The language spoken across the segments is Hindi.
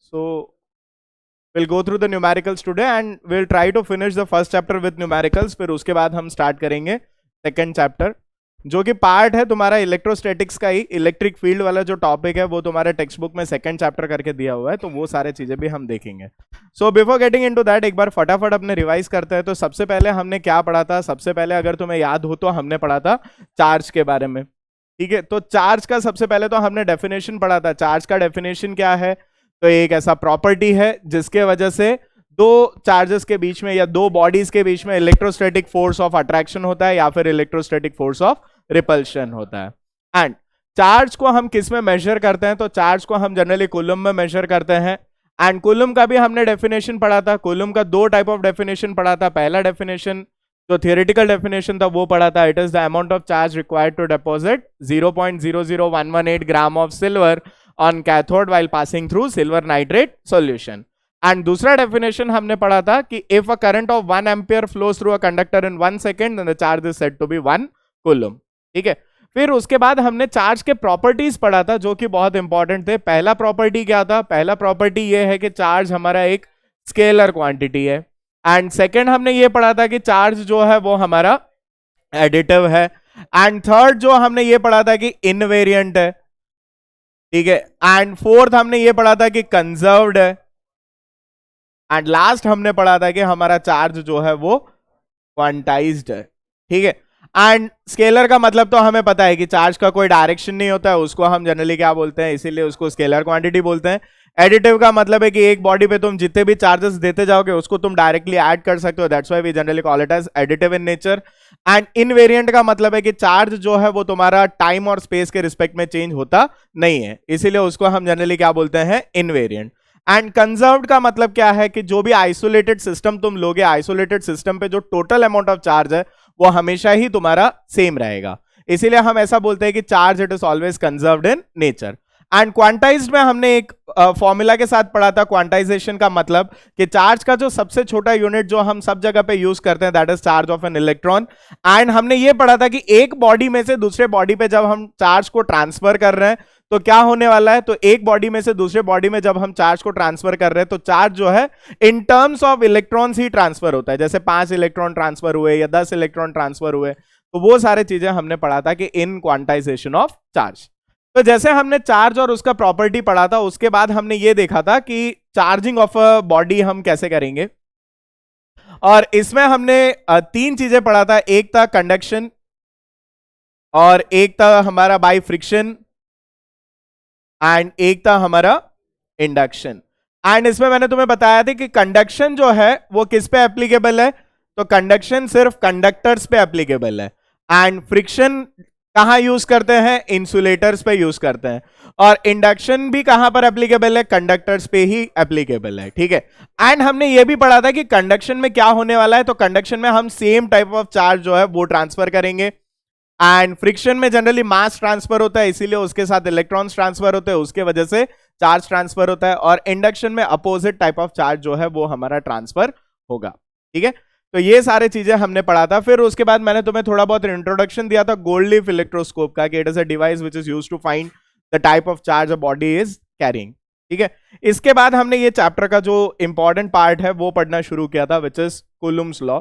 So we'll go through the numericals today and we'll try to finish the first chapter with numericals. फिर उसके बाद हम स्टार्ट करेंगे सेकेंड चैप्टर, जो कि पार्ट है तुम्हारा इलेक्ट्रोस्टैटिक्स का ही। इलेक्ट्रिक फील्ड वाला जो टॉपिक है वो तुम्हारे टेक्स्ट बुक में सेकंड चैप्टर करके दिया हुआ है, तो वो सारे चीजें भी हम देखेंगे। So before getting into that एक बार फटाफट अपने रिवाइज करते हैं। तो सबसे पहले हमने क्या पढ़ा था? सबसे पहले अगर तुम्हें याद हो तो हमने पढ़ा था चार्ज के बारे में, ठीक है। तो चार्ज का सबसे पहले तो हमने डेफिनेशन पढ़ा था। चार्ज का डेफिनेशन क्या है? तो एक ऐसा प्रॉपर्टी है जिसके वजह से दो चार्जेस के बीच में या दो बॉडीज के बीच में इलेक्ट्रोस्टैटिक फोर्स ऑफ अट्रैक्शन होता है या फिर इलेक्ट्रोस्टैटिक फोर्स ऑफ रिपल्शन होता है। एंड चार्ज को हम किस में मेजर करते हैं? तो चार्ज को हम जनरली कूलम में मेजर करते हैं। एंड कूलम का भी हमने डेफिनेशन पढ़ा था। कूलम का दो टाइप ऑफ डेफिनेशन पढ़ा था। पहला डेफिनेशन जो थियोरेटिकल डेफिनेशन था वो पढ़ा था, it is the amount of charge required to deposit 0.00118 gram of silver on cathode while passing through silver nitrate solution. And दूसरा डेफिनेशन हमने पढ़ा था कि if a current of 1 ampere flows through a conductor in 1 second then the charge is said to be 1 coulomb, ठीक है। फिर उसके बाद हमने चार्ज के प्रॉपर्टीज पढ़ा था जो कि बहुत इंपॉर्टेंट थे। पहला प्रॉपर्टी क्या था? पहला प्रॉपर्टी ये है कि चार्ज हमारा एक स्केलर क्वांटिटी है। एंड सेकंड हमने ये पढ़ा था कि चार्ज जो है वो हमारा एडिटिव है। एंड थर्ड जो हमने ये पढ़ा था कि इनवेरिएंट है, ठीक है। एंड फोर्थ हमने ये पढ़ा था कि कंजर्व्ड है। एंड लास्ट हमने पढ़ा था कि हमारा चार्ज जो है वो क्वांटाइज्ड है, ठीक है। एंड स्केलर का मतलब तो हमें पता है कि चार्ज का कोई डायरेक्शन नहीं होता है, उसको हम जनरली क्या बोलते हैं, इसीलिए उसको स्केलर क्वांटिटी बोलते हैं। एडिटिव का मतलब है कि एक बॉडी पे तुम जितने भी चार्जेस देते जाओगे उसको तुम डायरेक्टली ऐड कर सकते हो, that's why we generally call it as additive in nature. And invariant का मतलब है कि चार्ज जो है वो तुम्हारा टाइम और स्पेस के रिस्पेक्ट में चेंज होता नहीं है, इसीलिए उसको हम जनरली क्या बोलते हैं, इनवेरिएंट। एंड कंजर्व्ड का मतलब क्या है कि जो भी आइसोलेटेड सिस्टम तुम लोगे, आइसोलेटेड सिस्टम पे जो टोटल अमाउंट ऑफ चार्ज है वो हमेशा ही तुम्हारा सेम रहेगा, इसीलिए हम ऐसा बोलते हैं कि charge it is always conserved in nature. And quantized में हमने एक फॉर्मूला के साथ पढ़ा था। क्वांटाइजेशन का मतलब कि चार्ज का जो सबसे छोटा यूनिट जो हम सब जगह पे यूज करते हैं that is charge of an electron. And हमने ये पढ़ा था कि एक बॉडी में से दूसरे बॉडी पे जब हम चार्ज को ट्रांसफर कर रहे हैं तो क्या होने वाला है, तो एक बॉडी में से दूसरे बॉडी में जब हम चार्ज को ट्रांसफर कर रहे हैं तो चार्ज जो है in terms of electrons he transfer होता है। जैसे 5 इलेक्ट्रॉन ट्रांसफर हुए या 10 इलेक्ट्रॉन ट्रांसफर हुए, तो वो सारे चीजें हमने पढ़ा था कि इन क्वांटाइजेशन ऑफ चार्ज। तो जैसे हमने चार्ज और उसका प्रॉपर्टी पढ़ा था, उसके बाद हमने ये देखा था कि चार्जिंग ऑफ अ बॉडी हम कैसे करेंगे, और इसमें हमने 3 चीजें पढ़ा था। एक था कंडक्शन, और एक था हमारा बाय फ्रिक्शन, एंड एक था हमारा इंडक्शन। एंड इसमें मैंने तुम्हें बताया था कि कंडक्शन जो है वो किस पे एप्लीकेबल है, तो कंडक्शन सिर्फ कंडक्टर्स पे एप्लीकेबल है। एंड फ्रिक्शन कहां यूज करते हैं, इंसुलेटर्स पे यूज करते हैं। और इंडक्शन भी कहां पर एप्लीकेबल है, कंडक्टर्स पे ही एप्लीकेबल है, ठीक है। एंड हमने ये भी पढ़ा था कि कंडक्शन में क्या होने वाला है, तो कंडक्शन में हम सेम टाइप ऑफ चार्ज जो है वो ट्रांसफर करेंगे। एंड फ्रिक्शन में जनरली मास ट्रांसफर होता है, इसीलिए उसके साथ इलेक्ट्रॉन्स ट्रांसफर होते हैं, उसके वजह से चार्ज ट्रांसफर होता है। और इंडक्शन में अपोजिट टाइप ऑफ चार्ज जो है वो हमारा ट्रांसफर होगा, ठीक है। तो ये सारे चीजें हमने पढ़ा था। फिर उसके बाद मैंने तुम्हें थोड़ा बहुत इंट्रोडक्शन दिया था गोल्डलीफ इलेक्ट्रोस्कोप का, कि it is a device which is used to find the type of charge a body is carrying, ठीक है। इसके बाद हमने ये चैप्टर का जो इंपॉर्टेंट पार्ट है वो पढ़ना शुरू किया था, which is Coulomb's law.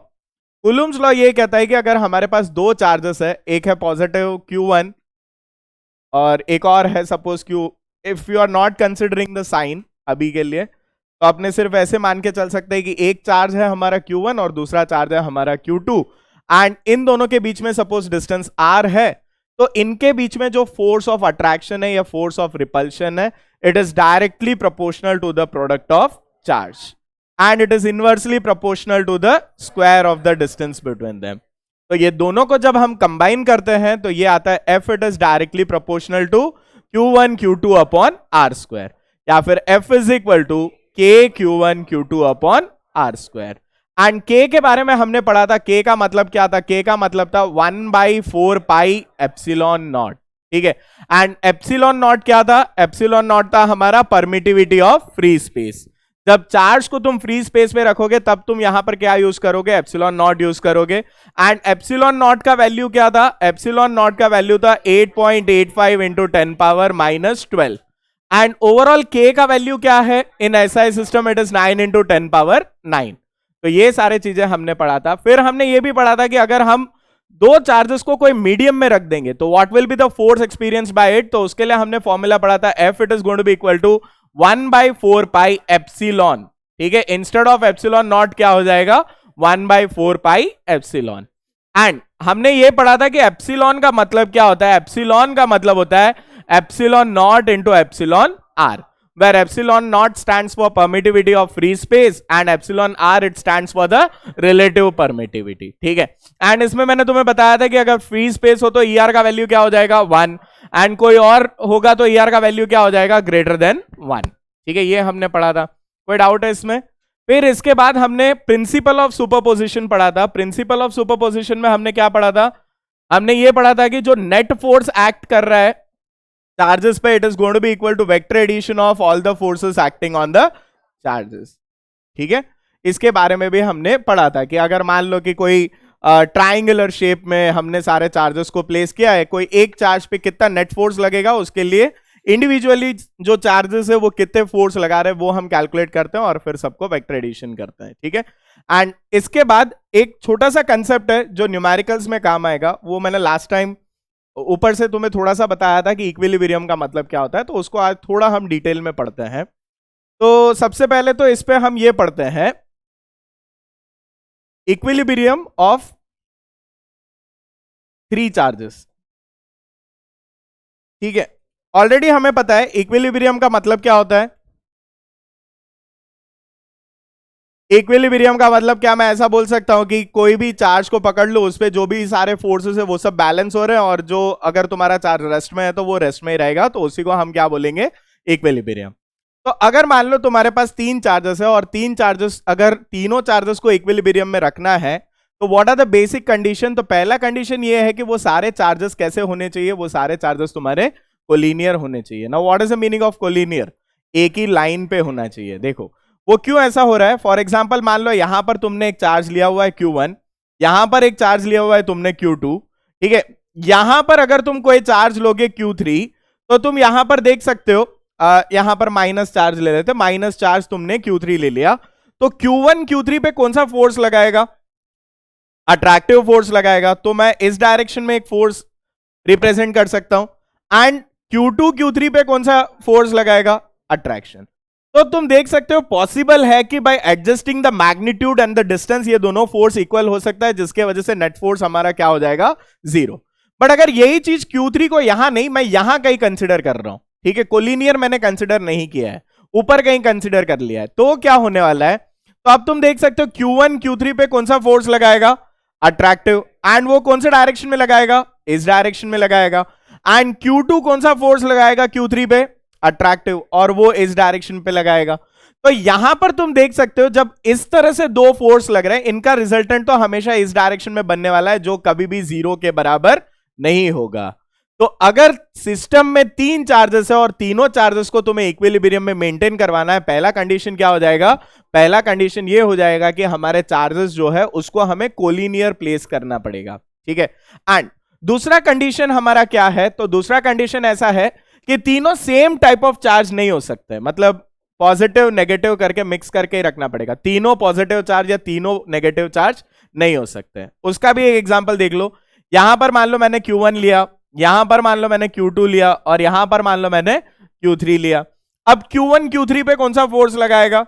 Coulomb's law ये कहता है कि अगर हमारे पास दो चार्जेस है, एक है पॉजिटिव Q1 और एक और है suppose Q, if you are not considering the sign अभी के लिए, तो आपने सिर्फ ऐसे मान के चल सकते हैं कि एक चार्ज है हमारा Q1 और दूसरा चार्ज है हमारा Q2। एंड इन दोनों के बीच में सपोज डिस्टेंस R है, तो इनके बीच में जो फोर्स ऑफ अट्रैक्शन है या फोर्स ऑफ रिपल्शन है, it is directly proportional to the product of charge and it is inversely proportional to the square of the distance between them. तो ये दोनों को जब हम कंबाइन करते हैं तो ये आता है F it is directly proportional to Q1 Q2 upon R square, या फिर F is equal to K Q1 Q2 upon R square. And K के बारे में हमने पढ़ा था, K का मतलब क्या था, K का मतलब था 1/4 पाई एप्सिलॉन नॉट, ठीक है। एंड एप्सिलॉन नॉट क्या था, एप्सिलॉन नॉट था हमारा परमिटिविटी ऑफ फ्री स्पेस। जब चार्ज को तुम फ्री स्पेस में रखोगे तब तुम यहां पर क्या यूज करोगे, एप्सिलॉन नॉट यूज करोगे। एंड एप्सिलॉन नॉट का वैल्यू क्या था, एप्सिलॉन नॉट का वैल्यू था 8.85 इंटू 10⁻⁻12। एंड ओवरऑल k का वैल्यू क्या है in SI system, it is 9 × 10⁹। तो ये सारे चीजें हमने पढ़ा था। फिर हमने ये भी पढ़ा था कि अगर हम दो चार्जेस को कोई मीडियम में रख देंगे तो what will be the force experience by it. तो उसके लिए हमने फॉर्मूला पढ़ा था F it is going to be equal to 1/4 pi epsilon. ठीक है, इंस्टेड ऑफ एप्सिलॉन नॉट क्या हो जाएगा 1/4 पाई एप्सिलॉन। एंड हमने ये पढ़ा था कि एप्सिलॉन का मतलब क्या होता है, एप्सिलॉन का मतलब होता है epsilon naught into epsilon r, where epsilon naught stands for permittivity of free space and epsilon r it stands for the relative permittivity। ठीक है, एंड इसमें मैंने तुम्हें बताया था कि अगर फ्री स्पेस हो तो ER का वैल्यू क्या हो जाएगा 1, एंड कोई और होगा तो ER का वैल्यू क्या हो जाएगा ग्रेटर देन 1। ठीक है, ये हमने पढ़ा था। कोई डाउट है इसमें? फिर इसके बाद हमने प्रिंसिपल ऑफ सुपरपोजिशन पढ़ा था। प्रिंसिपल ऑफ सुपरपोजिशन में हमने क्या पढ़ा था, हमने ये पढ़ा था कि जो नेट फोर्स एक्ट कर रहा है चार्जेस पे, it is going to be equal to vector addition of all the forces acting on the charges. ठीक है, इसके बारे में भी हमने पढ़ा था कि अगर मान लो कि कोई ट्राइंगुलर शेप में हमने सारे चार्जेस को प्लेस किया है, कोई एक चार्ज पे कितना नेट फोर्स लगेगा, उसके लिए इंडिविजुअली जो चार्जेस है वो कितने फोर्स लगा रहे हैं वो हम कैलकुलेट करते हैं और फिर सबको वेक्टर एडिशन करते हैं। ठीक है, एंड इसके बाद एक छोटा सा कंसेप्ट है जो न्यूमेरिकल्स में काम आएगा, वो मैंने लास्ट टाइम ऊपर से तुम्हें थोड़ा सा बताया था कि इक्विलिब्रियम का मतलब क्या होता है, तो उसको आज थोड़ा हम डिटेल में पढ़ते हैं। तो सबसे पहले तो इस पे हम ये पढ़ते हैं इक्विलिब्रियम ऑफ 3 चार्जेस। ठीक है, ऑलरेडी हमें पता है इक्विलिब्रियम का मतलब क्या होता है। इक्विलिब्रियम का मतलब क्या, मैं ऐसा बोल सकता हूं कि कोई भी चार्ज को पकड़ लो, उस पे जो भी सारे फोर्सेस है वो सब बैलेंस हो रहे हैं, और जो अगर तुम्हारा चार्ज रेस्ट में है तो वो रेस्ट में ही रहेगा, तो उसी को हम क्या बोलेंगे इक्विलिब्रियम। तो अगर मान लो तुम्हारे पास 3 चार्जेस है और 3 चार्जेस, अगर तीनों चार्जेस को इक्विलिब्रियम में रखना है तो what are the basic condition. तो पहला कंडीशन ये है कि वो सारे चार्जेस कैसे होने चाहिए, वो सारे चार्जेस तुम्हारे कोलिनियर होने चाहिए। Now what is the meaning of collinear, एक ही लाइन पे होना चाहिए। देखो वो क्यों ऐसा हो रहा है, फॉर एग्जाम्पल मान लो यहां पर तुमने एक चार्ज लिया हुआ है Q1, यहां पर एक चार्ज लिया हुआ है तुमने Q2। ठीक है, यहां पर अगर तुम कोई चार्ज लोगे Q3 तो तुम यहां पर देख सकते हो, यहां पर माइनस चार्ज ले लेते, माइनस चार्ज तुमने Q3 ले लिया, तो Q1 Q3 पे कौन सा फोर्स लगाएगा, अट्रैक्टिव फोर्स लगाएगा। तो मैं इस डायरेक्शन में एक फोर्स रिप्रेजेंट कर सकता हूं, एंड Q2 Q3 पे कौन सा फोर्स लगाएगा, अट्रैक्शन। तो तुम देख सकते हो पॉसिबल है कि bye adjusting the magnitude and the distance ये दोनों फोर्स इक्वल हो सकता है, जिसके वजह से नेट फोर्स हमारा क्या हो जाएगा 0। बट अगर यही चीज Q3 को यहां नहीं, मैं यहां कहीं कंसिडर कर रहा हूं, ठीक है, कोलिनियर मैंने कंसिडर नहीं किया है, ऊपर कहीं कंसिडर कर लिया है, तो क्या होने वाला है, तो अब तुम देख सकते हो Q1 Q3 पे कौन सा फोर्स लगाएगा, अट्रैक्टिव, एंड वो कौन से डायरेक्शन में लगाएगा, इस डायरेक्शन में लगाएगा, एंड Q2 कौन सा फोर्स लगाएगा Q3 पे, अट्रैक्टिव, और वो इस डायरेक्शन पे लगाएगा। तो यहां पर तुम देख सकते हो जब इस तरह से दो फोर्स लग रहे हैं, इनका रिजल्टेंट तो हमेशा इस डायरेक्शन में बनने वाला है, जो कभी भी 0 के बराबर नहीं होगा। तो अगर सिस्टम में 3 चार्जेस है और तीनों चार्जेस को तुम्हें इक्विलिब्रियम में मेंटेन करवाना है, पहला कंडीशन क्या हो जाएगा, पहला कंडीशन ये हो जाएगा कि हमारे चार्जेस जो है उसको हमें कोलिनियर प्लेस करना पड़ेगा। ठीक है, एंड दूसरा कंडीशन हमारा क्या है, तो दूसरा कंडीशन ऐसा है कि तीनों सेम टाइप ऑफ चार्ज नहीं हो सकते, मतलब पॉजिटिव नेगेटिव करके मिक्स करके ही रखना पड़ेगा, तीनों पॉजिटिव चार्ज या तीनों नेगेटिव चार्ज नहीं हो सकते। उसका भी एक एग्जांपल देख लो, यहां पर मान लो मैंने Q1 लिया, यहां पर मान लो मैंने Q2 लिया, और यहां पर मान लो मैंने Q3 लिया। अब Q1 Q3 पे कौन सा फोर्स लगाएगा,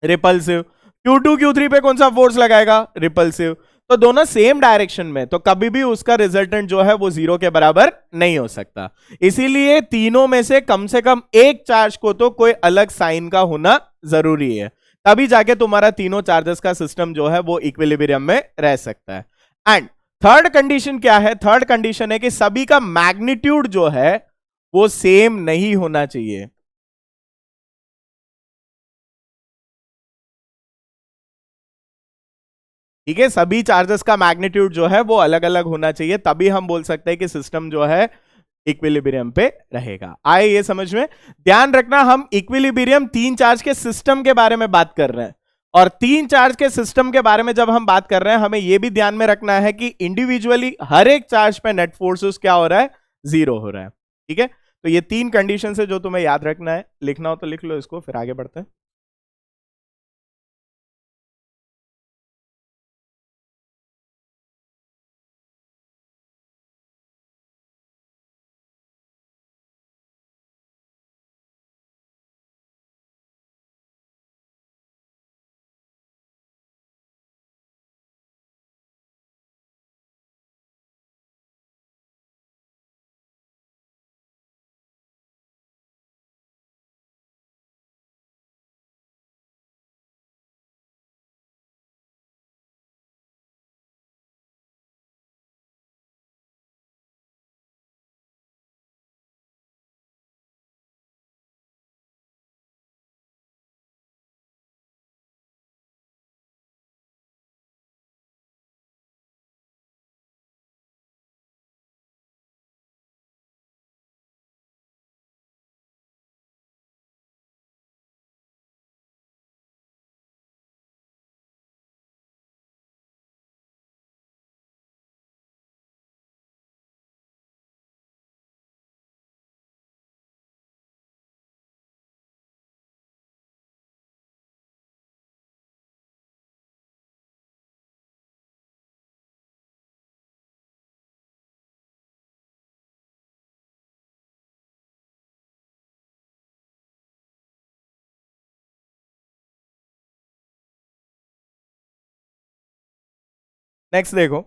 रिपल्सिव, Q2 Q3 पे कौन सा फोर्स लगाएगा, रिपल्सिव। तो दोनों सेम डायरेक्शन में, तो कभी भी उसका रिजल्टेंट जो है वो 0 के बराबर नहीं हो सकता। इसीलिए तीनों में से कम एक चार्ज को तो कोई अलग साइन का होना जरूरी है, तभी जाके तुम्हारा तीनों चार्जेस का सिस्टम जो है वो इक्विलिब्रियम में रह सकता है। एंड थर्ड कंडीशन क्या है, थर्ड कंडीशन है कि सभी का मैग्नीट्यूड जो है वो सेम नहीं होना चाहिए। ठीक है, सभी चार्जेस का मैग्नीट्यूड जो है वो अलग अलग होना चाहिए, तभी हम बोल सकते हैं कि सिस्टम जो है इक्विलिब्रियम पे रहेगा। आए ये समझ में? ध्यान रखना, हम इक्विलिब्रियम 3 चार्ज के सिस्टम के बारे में बात कर रहे हैं, और 3 चार्ज के सिस्टम के बारे में जब हम बात कर रहे हैं, हमें यह भी ध्यान में रखना है कि इंडिविजुअली हर एक चार्ज पे नेट फोर्सेस क्या हो रहा है, 0 हो रहा है। ठीक है, तो ये 3 कंडीशन है जो तुम्हें याद रखना है, लिखना हो तो लिख लो इसको, फिर आगे बढ़ते हैं। नेक्स्ट देखो,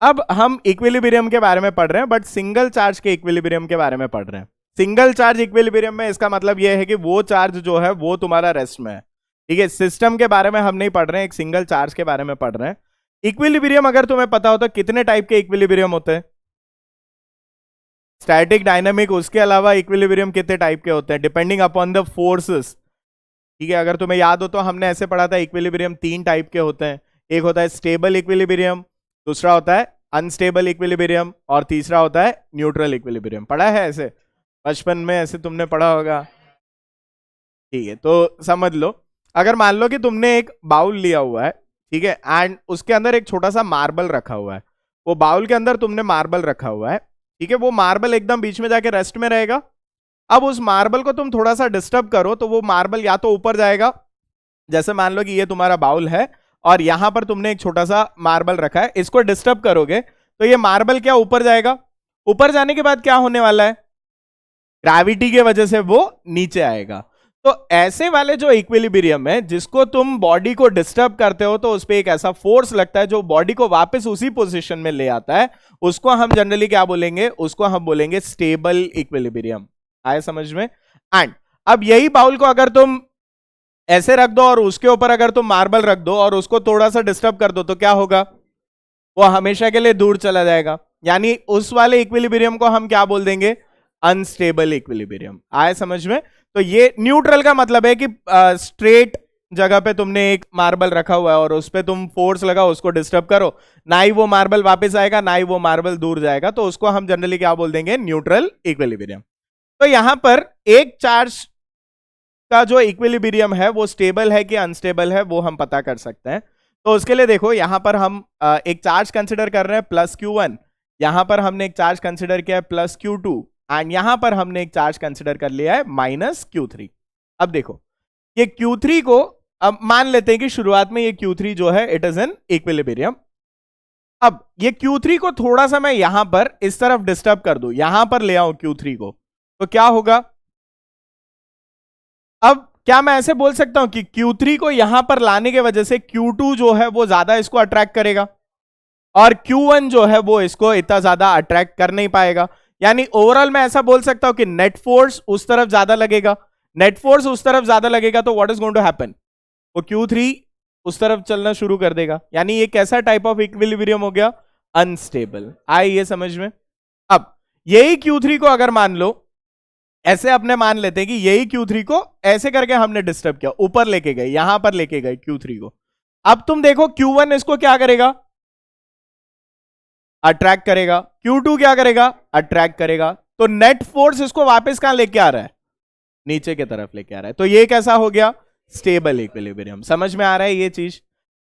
अब हम इक्विलिब्रियम के बारे में पढ़ रहे हैं, बट सिंगल चार्ज के इक्विलिब्रियम के बारे में पढ़ रहे हैं। सिंगल चार्ज इक्विलिब्रियम में इसका मतलब यह है कि वो चार्ज जो है वो तुम्हारा रेस्ट में है, ठीक है। सिस्टम के बारे में हम नहीं पढ़ रहे हैं, एक सिंगल चार्ज के बारे में पढ़ रहे हैं। इक्विलिब्रियम अगर तुम्हें पता हो तो कितने टाइप के इक्विलिब्रियम होते हैं? स्टैटिक, डायनामिक, उसके अलावा इक्विलिब्रियम कितने टाइप के होते हैं? डिपेंडिंग अपॉन द फोर्सेस, ठीक है। अगर तुम्हें याद हो तो हमने ऐसे पढ़ा था, इक्विलिब्रियम 3 टाइप के होते हैं। एक होता है स्टेबल इक्विलिब्रियम, दूसरा होता है अनस्टेबल इक्विलिब्रियम, और तीसरा होता है न्यूट्रल इक्विलिब्रियम। पढ़ा है ऐसे, बचपन में ऐसे तुमने पढ़ा होगा, ठीक है। तो समझ लो, अगर मान लो कि तुमने एक बाउल लिया हुआ है, ठीक है, एंड उसके अंदर एक छोटा सा मार्बल रखा हुआ है। वो बाउल के अंदर तुमने मार्बल रखा हुआ है, ठीक है। वो मार्बल एकदम बीच में जाके रेस्ट में रहेगा। अब उस मार्बल को तुम थोड़ा सा डिस्टर्ब करो तो वो मार्बल या तो ऊपर जाएगा, जैसे मान लो कि ये तुम्हारा बाउल है और यहां पर तुमने एक छोटा सा मार्बल रखा है, इसको डिस्टर्ब करोगे तो ये मार्बल क्या ऊपर जाएगा? ऊपर जाने के बाद क्या होने वाला है? ग्रेविटी के वजह से वो नीचे आएगा। तो ऐसे वाले जो इक्विलिब्रियम है, जिसको तुम बॉडी को डिस्टर्ब करते हो तो उस पर एक ऐसा फोर्स लगता है जो बॉडी को वापस उसी पोजीशन में ले आता है, उसको हम जनरली क्या बोलेंगे? उसको हम बोलेंगे स्टेबल इक्विलिब्रियम। आए समझ में? एंड अब यही बाउल को अगर तुम ऐसे रख दो और उसके ऊपर अगर तुम मार्बल रख दो और उसको थोड़ा सा डिस्टर्ब कर दो तो क्या होगा? वो हमेशा के लिए दूर चला जाएगा। यानी उस वाले इक्विलिब्रियम को हम क्या बोल देंगे? Unstable equilibrium. आए समझ में? तो ये न्यूट्रल का मतलब है कि स्ट्रेट जगह पे तुमने एक मार्बल रखा हुआ है और उस पे तुम फोर्स लगाओ, उसको डिस्टर्ब करो, ना ही वो मार्बल वापस आएगा ना ही वो मार्बल दूर जाएगा, तो उसको हम जनरली क्या बोल देंगे? Neutral equilibrium. तो यहां पर एक चार्ज का जो इक्विलिब्रियम है वो स्टेबल है कि अनस्टेबल है वो हम पता कर सकते हैं। तो उसके लिए देखो, यहां पर हम एक चार्ज कंसिडर कर रहे हैं प्लस Q1, यहां पर हमने एक चार्ज कंसिडर किया है प्लस Q2, एंड यहां पर हमने एक चार्ज कंसिडर कर लिया है माइनस Q3। अब देखो, ये Q3 को अब मान लेते हैं कि शुरुआत में ये Q3 जो है इट इज एन इक्विलिब्रियम। अब ये Q3 को थोड़ा सा मैं यहां पर इस तरफ डिस्टर्ब कर दूं, यहां पर ले आऊं Q3 को, तो क्या होगा? अब क्या मैं ऐसे बोल सकता हूं कि Q3 को यहां पर लाने की वजह से Q2 जो है वो ज्यादा इसको अट्रैक्ट करेगा और Q1 जो है वो इसको इतना ज्यादा अट्रैक्ट कर नहीं पाएगा। यानी ओवरऑल मैं ऐसा बोल सकता हूं कि नेट फोर्स उस तरफ ज्यादा लगेगा। नेट फोर्स उस तरफ ज्यादा लगेगा तो what is going to happen? वो Q3 उस तरफ चलना शुरू कर देगा। यानी ये कैसा टाइप ऑफ इक्विलिब्रियम हो गया? अनस्टेबल। आए ये समझ में? अब यही Q3 को अगर मान लो, ऐसे अपने मान लेते हैं कि यही Q3 को ऐसे करके हमने डिस्टर्ब किया, ऊपर लेके गए, यहां पर लेके गए Q3 को। अब तुम देखो Q1 इसको क्या करेगा? अट्रैक्ट करेगा। Q2 क्या करेगा? अट्रैक्ट करेगा। तो नेट फोर्स इसको वापस कहां लेके आ रहा है? नीचे की तरफ लेके आ रहा है। तो ये कैसा हो गया? Stable equilibrium. समझ में आ रहा है ये चीज?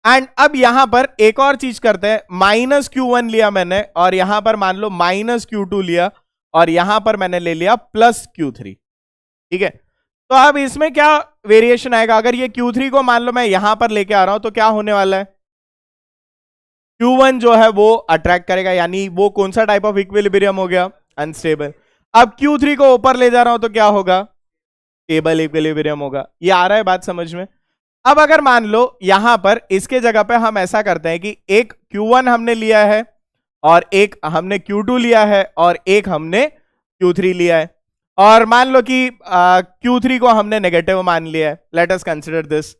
एंड अब यहां पर एक और चीज करते हैं, माइनस Q1 लिया मैंने और यहां पर मान लो माइनस Q2 लिया और यहां पर मैंने ले लिया प्लस Q3। ठीक है, तो अब इसमें क्या वेरिएशन आएगा, अगर ये Q3 को मान लो मैं यहां पर लेके आ रहा हूं तो क्या होने वाला है, Q1 जो है वो अट्रैक्ट करेगा, यानी वो कौन सा टाइप ऑफ इक्विलिब्रियम हो गया, अनस्टेबल। अब Q3 को ऊपर ले जा रहा हूं तो क्या होगा, स्टेबल इक्विलिब्रियम होगा। ये आ रहा है बात समझ में। अब अगर मान लो यहां पर इसके जगह पे हम ऐसा करते हैं कि एक Q1 हमने लिया है और एक हमने Q2 लिया है और एक हमने Q3 लिया है, और मान लो कि Q3 को हमने नेगेटिव मान लिया है, लेट अस कंसीडर दिस।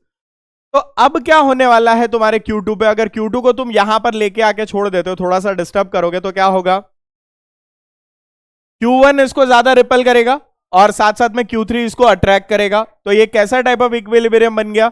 तो अब क्या होने वाला है तुम्हारे Q2 पे, अगर Q2 को तुम यहां पर लेके आके छोड़ देते हो, थोड़ा सा डिस्टर्ब करोगे, तो क्या होगा, Q1 इसको ज्यादा रिपेल करेगा और साथ साथ में Q3 इसको अट्रैक्ट करेगा। तो ये कैसा टाइप ऑफ इक्विलिब्रियम बन गया,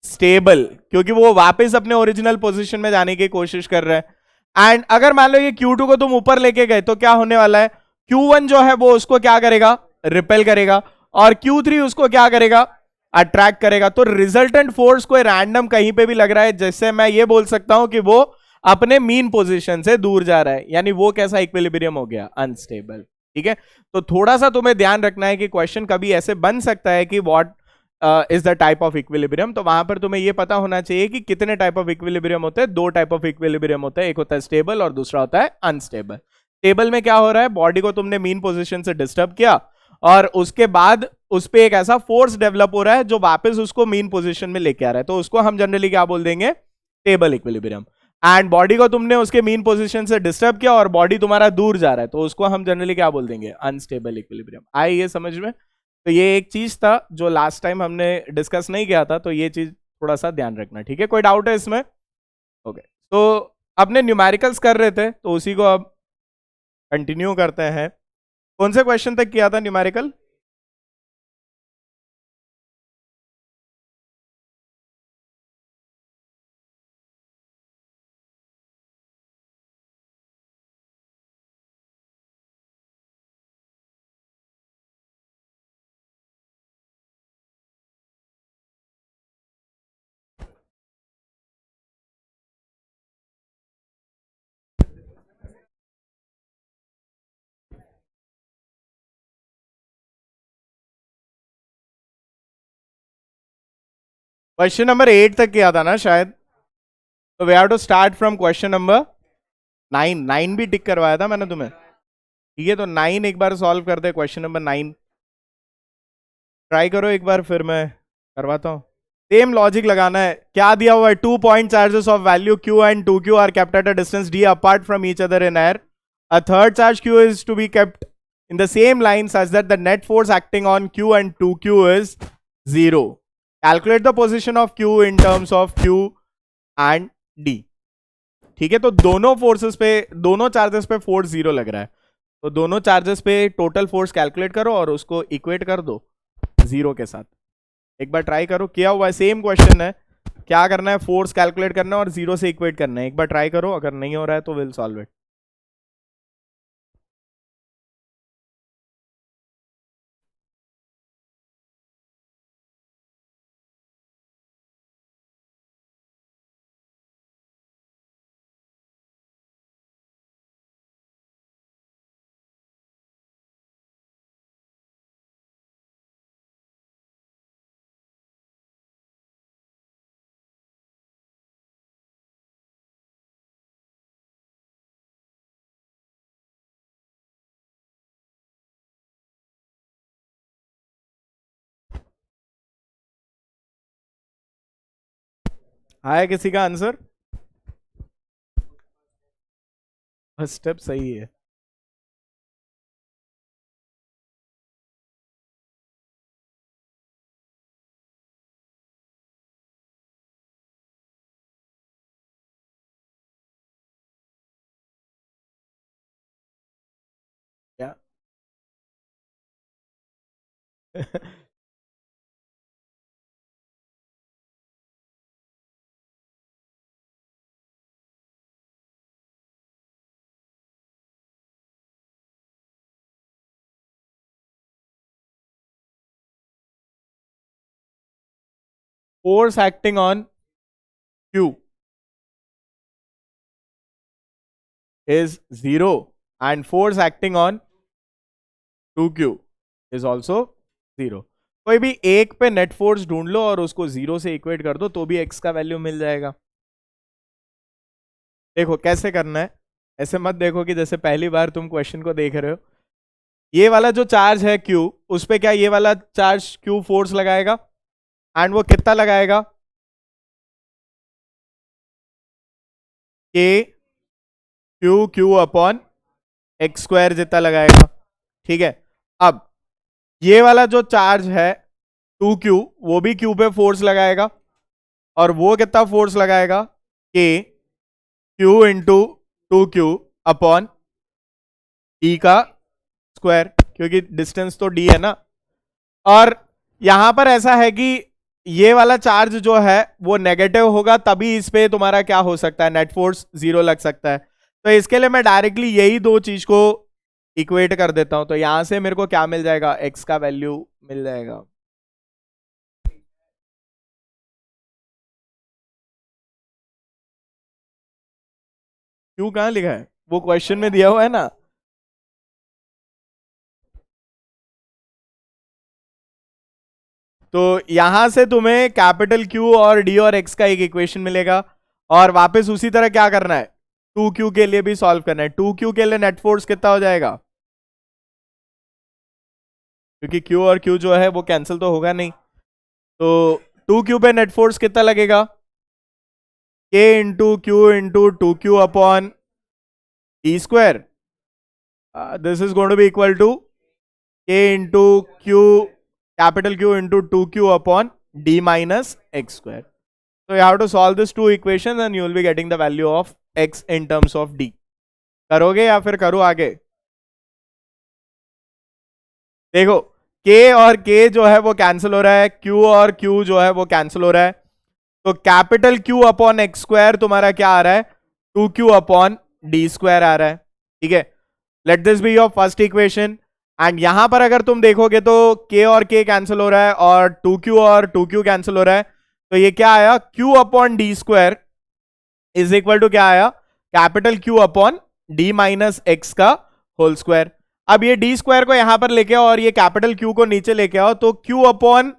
स्टेबल, क्योंकि वो वापस अपने ओरिजिनल पोजीशन में जाने की कोशिश कर रहा है। एंड अगर मान लो ये Q2 को तुम ऊपर लेके गए तो क्या होने वाला है, Q1 जो है वो उसको क्या करेगा, रिपेल करेगा, और Q3 उसको क्या करेगा, अट्रैक्ट करेगा। तो रिजल्टेंट फोर्स कोई रैंडम कहीं पे भी लग रहा है, जिससे मैं ये बोल सकता हूं कि वो अपने मीन पोजीशन से दूर जा रहा है, यानी वो कैसा इक्विलिब्रियम हो गया, अनस्टेबल। ठीक है, तो थोड़ा सा तुम्हें ध्यान रखना है कि क्वेश्चन कभी ऐसे बन सकता है कि what is the type of equilibrium, तो वहां पर तुम्हें यह पता होना चाहिए कि कितने टाइप ऑफ इक्विलिब्रियम होते हैं। दो टाइप ऑफ इक्विलिब्रियम होता है, एक होता है स्टेबल और दूसरा होता है अनस्टेबल। स्टेबल में क्या हो रहा है, बॉडी को तुमने मीन पोजीशन से डिस्टर्ब किया और उसके बाद उस पर एक ऐसा फोर्स डेवलप हो रहा है जो वापस उसको मीन पोजीशन में लेके आ रहा है, तो उसको हम जनरली क्या बोल देंगे, स्टेबल इक्विलिब्रियम। एंड बॉडी को तुमने उसके मीन पोजीशन से डिस्टर्ब किया और बॉडी तुम्हारा दूर जा रहा है, तो उसको हम जनरली क्या बोल देंगे, अनस्टेबल इक्विलिब्रियम। आए ये समझ में। तो ये एक चीज था जो लास्ट टाइम हमने डिस्कस नहीं किया था, तो ये चीज थोड़ा सा ध्यान रखना। ठीक है, कोई डाउट है इसमें, ओके। तो अपने न्यूमेरिकल्स कर रहे थे तो उसी को अब कंटिन्यू करते हैं। कौन से क्वेश्चन तक किया था न्यूमेरिकल, क्वेश्चन नंबर 8 तक किया था ना शायद, तो we have to start from question number 9। 9 भी टिक करवाया था मैंने तुम्हें, ठीक है, तो 9 एक बार सॉल्व कर दे, क्वेश्चन नंबर 9 ट्राई करो एक बार, फिर मैं करवाता हूं। सेम लॉजिक लगाना है, क्या दिया हुआ है, 2 point charges of value Q and 2Q are kept at a distance D apart from each other in air. A third charge Q is to be kept in the same line such that the net force acting on Q and 2Q is 0. Calculate the position of Q in terms of Q and D. ठीक है, तो दोनों फोर्सेस पे, दोनों चार्जेस पे फोर्स 0 लग रहा है, तो दोनों चार्जेस पे टोटल फोर्स कैलकुलेट करो और उसको इक्वेट कर दो 0 के साथ। एक बार ट्राई करो, किया हुआ है, सेम क्वेश्चन है, क्या करना है, फोर्स कैलकुलेट करना है और 0 से इक्वेट करना है। एक बार ट्राई करो, अगर नहीं हो रहा है तो विल सॉल्व इट। आया किसी का आंसर, फर्स्ट स्टेप सही है। क्या force acting on Q is 0 and force acting on 2q is also 0। कोई भी एक पे नेट फोर्स ढूंढ लो और उसको 0 से इक्वेट कर दो तो भी x का वैल्यू मिल जाएगा। देखो कैसे करना है, ऐसे मत देखो कि जैसे पहली बार तुम क्वेश्चन को देख रहे हो। ये वाला जो चार्ज है q, उस पे क्या ये वाला चार्ज q फोर्स लगाएगा, एंड वो कितना लगाएगा, k q upon x square जितना लगाएगा। ठीक है, अब ये वाला जो चार्ज है 2q, वो भी q पे फोर्स लगाएगा, और वो कितना फोर्स लगाएगा, k q into 2q upon d का स्क्वायर, क्योंकि डिस्टेंस तो d है ना। और यहां पर ऐसा है कि ये वाला चार्ज जो है वो नेगेटिव होगा, तभी इस पे तुम्हारा क्या हो सकता है, नेट फोर्स 0 लग सकता है। तो इसके लिए मैं डायरेक्टली यही दो चीज को इक्वेट कर देता हूं, तो यहां से मेरे को क्या मिल जाएगा, x का वैल्यू मिल जाएगा। क्यों कहां लिखा है, वो क्वेश्चन में दिया हुआ है ना। तो यहां से तुम्हें कैपिटल Q और D और X का एक इक्वेशन मिलेगा, और वापस उसी तरह क्या करना है, 2Q के लिए भी सॉल्व करना है। 2Q के लिए नेट फोर्स कितना हो जाएगा, क्योंकि Q और Q जो है वो कैंसिल तो होगा नहीं, तो 2Q पे नेट फोर्स कितना लगेगा, K into q into 2Q upon D square. This is going to be equal to K into q, capital Q into 2Q upon D minus x square. So you have to solve this two equations and you will be getting the value of x in terms of d। करोगे या फिर करो आगे। देखो k और k जो है वो कैंसिल हो रहा है, q और q जो है वो कैंसिल हो रहा है, तो capital Q upon x square तुम्हारा क्या आ रहा है, 2Q अपॉन डी स्क्वायर आ रहा है। ठीक है, let this be your first equation. And यहां पर अगर तुम देखोगे तो k और k कैंसिल हो रहा है और 2Q और 2Q कैंसिल हो रहा है, तो ये क्या आया, q upon D square is equal to क्या आया, capital Q upon D minus x का होल स्क्वायर। अब ये डी स्क्वायर को यहां पर लेके आओ और ये कैपिटल Q को नीचे लेके आओ, तो Q अपॉन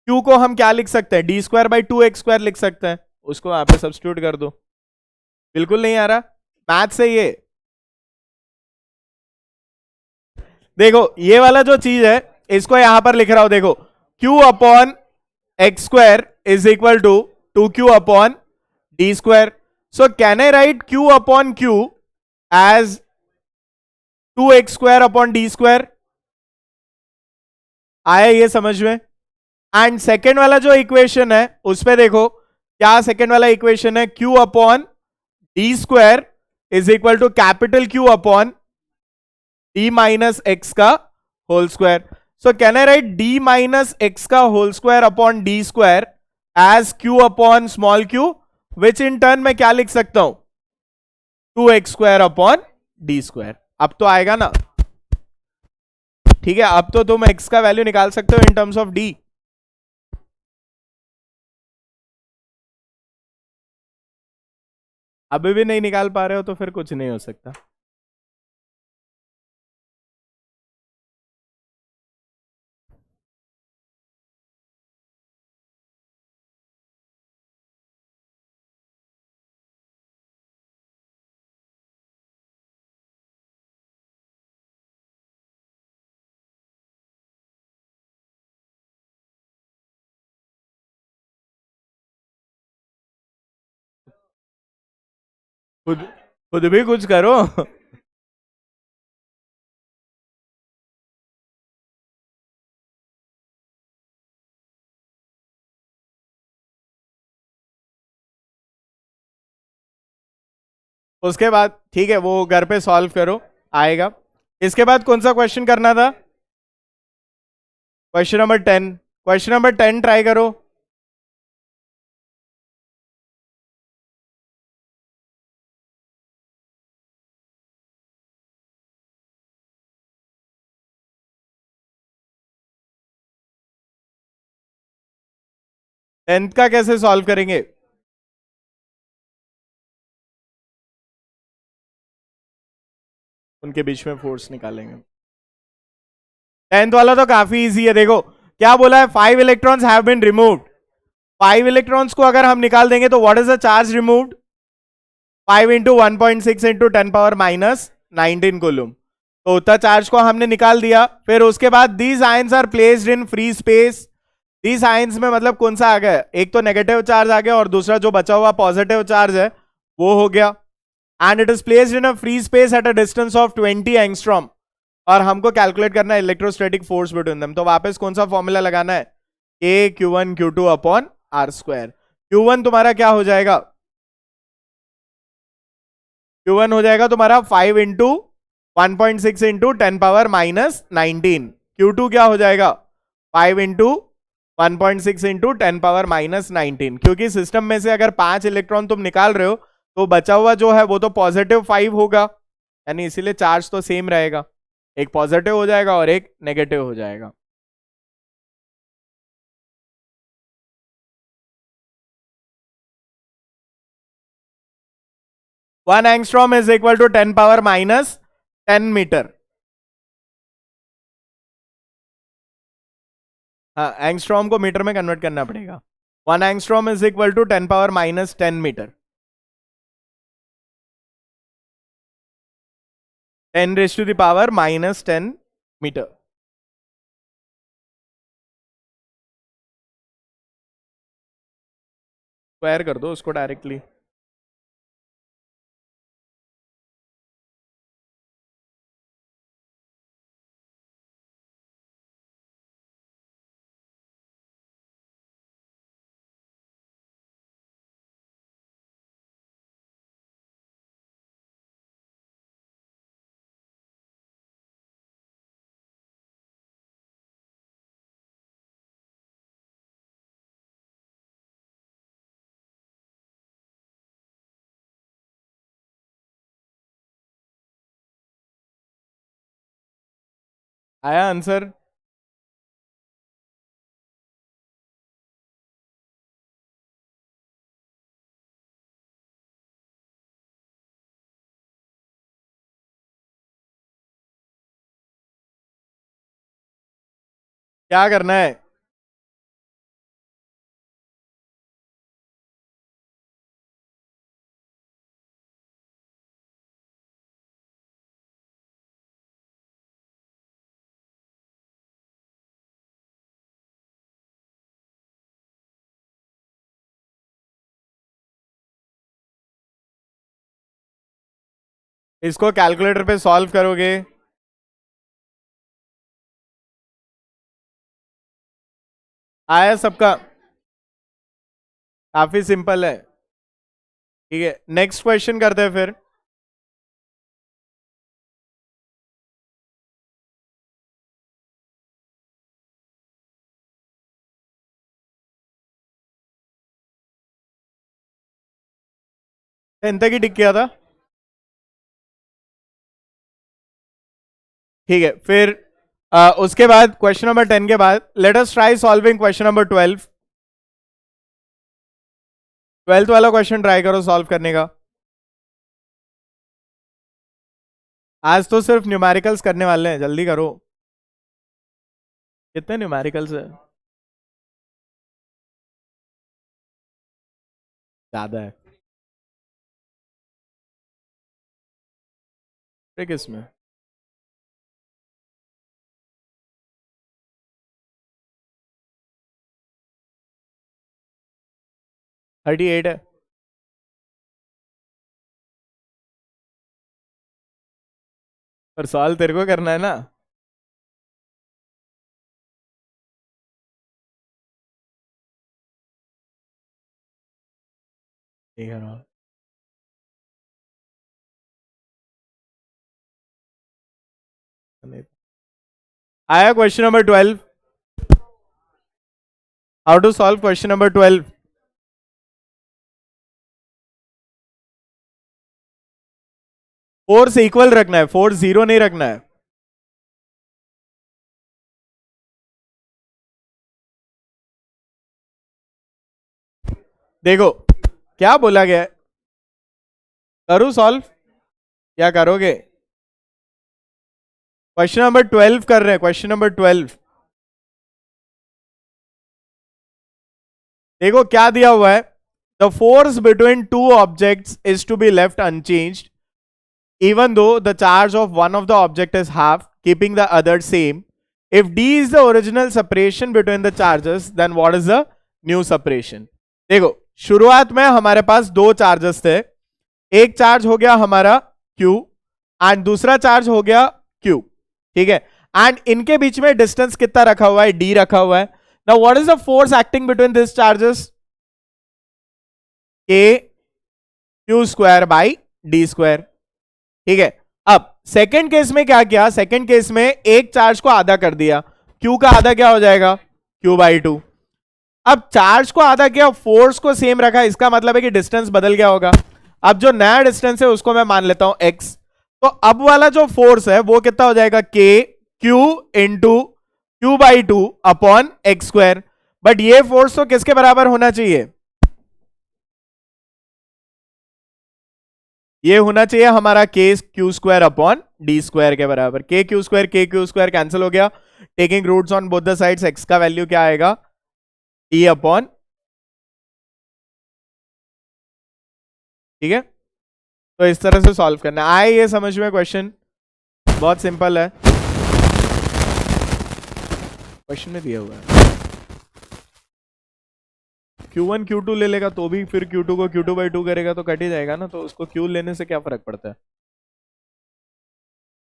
Q को हम क्या लिख सकते हैं, D square by 2x square लिख सकते हैं, उसको यहां पे सब्स्टिट्यूट कर दो। बिल्कुल नहीं आ रहा मैथ से ये। देखो ये वाला जो चीज है इसको यहां पर लिख रहा हूं, देखो Q upon x square is equal to 2Q upon D square. So can I write Q upon Q as 2x square upon D square. आया ये समझ में। एंड सेकेंड वाला जो इक्वेशन है उस पे देखो क्या सेकेंड वाला इक्वेशन है, Q upon D square is equal to capital Q upon D minus x का whole square. So can I write D minus x का whole square upon D square as Q upon small q, which in turn में क्या लिख सकता हूं, 2x square upon D square. अब तो आएगा ना, ठीक है, अब तो तुम x का वैल्यू निकाल सकते हो इन टर्म्स ऑफ d। अभी भी नहीं निकाल पा रहे हो तो फिर कुछ नहीं हो सकता। खुद खुद भी कुछ करो। उसके बाद ठीक है वो घर पे सॉल्व करो, आएगा। इसके बाद कौन सा क्वेश्चन करना था, question number 10। Question number 10 try करो। टेंथ का कैसे सॉल्व करेंगे, उनके बीच में फोर्स निकालेंगे। 10th वाला तो काफी इजी है, देखो क्या बोला है, 5 electrons have been removed. 5 electrons को अगर हम निकाल देंगे तो what is the charge removed, 5 into 1.6 into 10⁻⁻19 coulomb. तो उतना चार्ज को हमने निकाल दिया। फिर उसके बाद these ions are placed in free space. These ions में मतलब कौन सा आ गया, एक तो नेगेटिव चार्ज आ गया और दूसरा जो बचा हुआ पॉजिटिव चार्ज है वो हो गया। And it is placed in a free space at a distance of 20 angstrom. और हमको कैलकुलेट करना है इलेक्ट्रोस्टैटिक फोर्स बिटवीन देम। तो वापस कौन सा फॉर्मूला लगाना है, ए Q1 Q2 upon are square. Q1 तुम्हारा क्या हो जाएगा, Q1 हो जाएगा तुम्हारा 5 इंटू 1.6 इंटू 10⁻⁻19। Q2 क्या हो जाएगा 5 इंटू 1.6 इंटू 10⁻⁻19। क्योंकि सिस्टम में से अगर 5 इलेक्ट्रॉन तुम निकाल रहे हो तो बचा हुआ जो है वो तो +5 होगा, यानी इसीलिए चार्ज तो सेम रहेगा, एक पॉजिटिव हो जाएगा और एक नेगेटिव हो जाएगा। One angstrom is equal to 10⁻⁻10 metre. हाँ, एंगस्ट्रॉम को मीटर में कन्वर्ट करना पड़ेगा। 1 angstrom is equal to 10⁻⁻10 metre. 10⁻⁻10 metre. Square कर दो उसको डायरेक्टली। आया आंसर? क्या करना है, इसको कैलकुलेटर पे सॉल्व करोगे? आया सबका? काफी सिंपल है। ठीक है, नेक्स्ट क्वेश्चन करते हैं फिर। टेंथ तक ही टिक किया था। ठीक है, फिर उसके बाद क्वेश्चन नंबर 10 के बाद let us try solving question number 12। 12th वाला क्वेश्चन ट्राई करो सॉल्व करने का। आज तो सिर्फ न्यूमेरिकल्स करने वाले हैं, जल्दी करो। कितने न्यूमेरिकल्स है? ज्यादा है। फिर किसमें? थर्टी एट है। पर सॉल्व तेरे को करना है ना। ठीक है ना? आया question number 12। How to solve question number 12? Force equal रखना है, फोर्स जीरो नहीं रखना है। देखो क्या बोला गया है, करूं सॉल्व? क्या करोगे? क्वेश्चन नंबर 12 कर रहे हैं, क्वेश्चन नंबर 12। देखो क्या दिया हुआ है, the force between two objects is to be left unchanged even though the charge of one of the object is half, keeping the other same. If d is the original separation between the charges, then what is the new separation? देखो शुरुआत में हमारे पास दो चार्जेस थे, एक चार्ज हो गया हमारा q एंड दूसरा चार्ज हो गया q, ठीक है, एंड इनके बीच में डिस्टेंस कितना रखा हुआ है, d रखा हुआ है. Now what is the force acting between this charges? k q square by d square, ठीक है. अब सेकंड केस में क्या किया, सेकंड केस में एक चार्ज को आधा कर दिया, Q का आधा क्या हो जाएगा, Q बाई 2. अब चार्ज को आधा किया, फोर्स को सेम रखा, इसका मतलब है कि डिस्टेंस बदल गया होगा. अब जो नया डिस्टेंस है उसको मैं मान लेता हूं x, तो अब वाला जो फोर्स है वो कितना हो जाएगा, k q into Q by 2 upon x square. But ये फोर्स तो किसके बराबर होना चाहिए, ये होना चाहिए हमारा K q square upon D square के बराबर. के क्यू स्क्वायर कैंसिल हो गया, taking roots on both the sides, x का वैल्यू क्या आएगा, ई अपॉन, ठीक है. तो इस तरह से सॉल्व करना आए, ये समझ में क्वेश्चन बहुत सिंपल है, क्वेश्चन में दिया हुआ है. Q1 Q2 ले लेगा तो भी फिर Q2 को Q2 बाई 2 करेगा तो कट ही जाएगा ना, तो उसको Q लेने से क्या फर्क पड़ता है,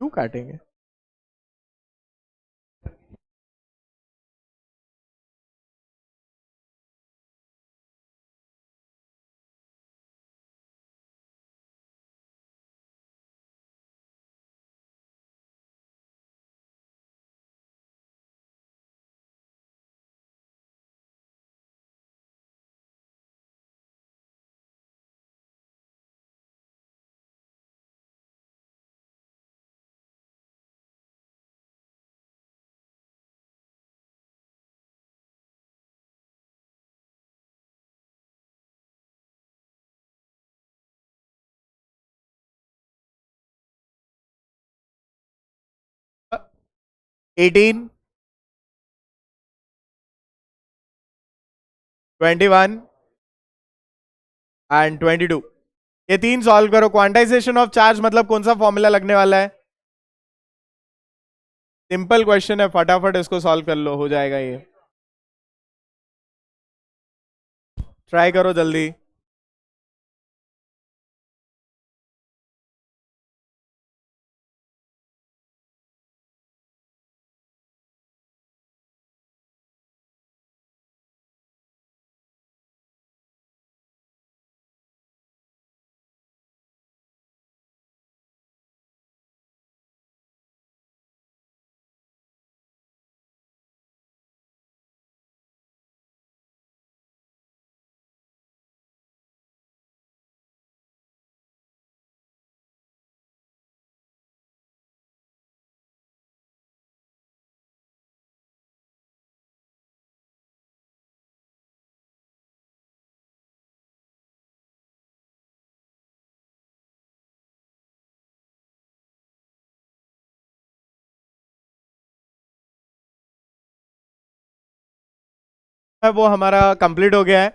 क्यों काटेंगे. Uh, 18 21 एंड 22, ये तीन सॉल्व करो. क्वांटाइजेशन ऑफ चार्ज मतलब कौन सा फॉर्मूला लगने वाला है, सिंपल क्वेश्चन है, फटाफट इसको सॉल्व कर लो, हो जाएगा ये, ट्राई करो जल्दी. वो हमारा कंप्लीट हो गया है.